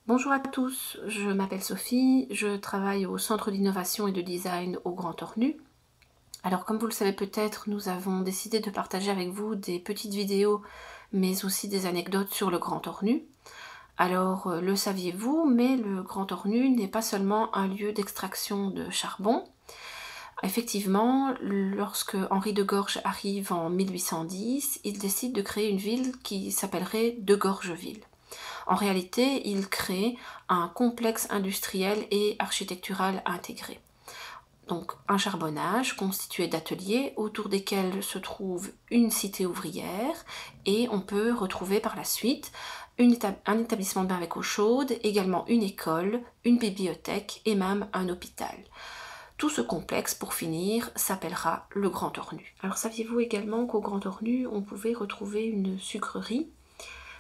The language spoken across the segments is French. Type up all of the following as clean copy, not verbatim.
Bonjour à tous, je m'appelle Sophie, je travaille au Centre d'innovation et de design au Grand Ornu. Alors comme vous le savez peut-être, nous avons décidé de partager avec vous des petites vidéos mais aussi des anecdotes sur le Grand Ornu. Alors le saviez-vous, mais le Grand Ornu n'est pas seulement un lieu d'extraction de charbon. Effectivement, lorsque Henri de Gorges arrive en 1810, il décide de créer une ville qui s'appellerait de Gorgeville. En réalité, il crée un complexe industriel et architectural intégré. Donc un charbonnage constitué d'ateliers autour desquels se trouve une cité ouvrière et on peut retrouver par la suite un établissement de bain avec eau chaude, également une école, une bibliothèque et même un hôpital. Tout ce complexe, pour finir, s'appellera le Grand Ornu. Alors saviez-vous également qu'au Grand Ornu, on pouvait retrouver une sucrerie?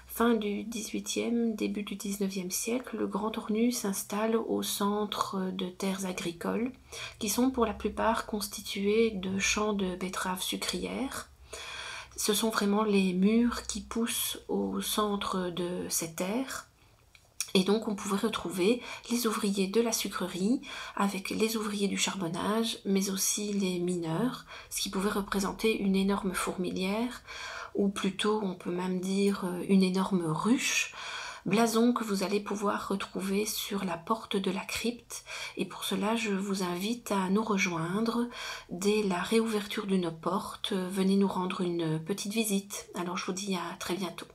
Fin du XVIIIe, début du XIXe siècle, le Grand Ornu s'installe au centre de terres agricoles qui sont pour la plupart constituées de champs de betteraves sucrières. Ce sont vraiment les mûres qui poussent au centre de ces terres. Et donc on pouvait retrouver les ouvriers de la sucrerie avec les ouvriers du charbonnage, mais aussi les mineurs, ce qui pouvait représenter une énorme fourmilière, ou plutôt on peut même dire une énorme ruche, blason que vous allez pouvoir retrouver sur la porte de la crypte. Et pour cela, je vous invite à nous rejoindre dès la réouverture d'une porte. Venez nous rendre une petite visite. Alors je vous dis à très bientôt.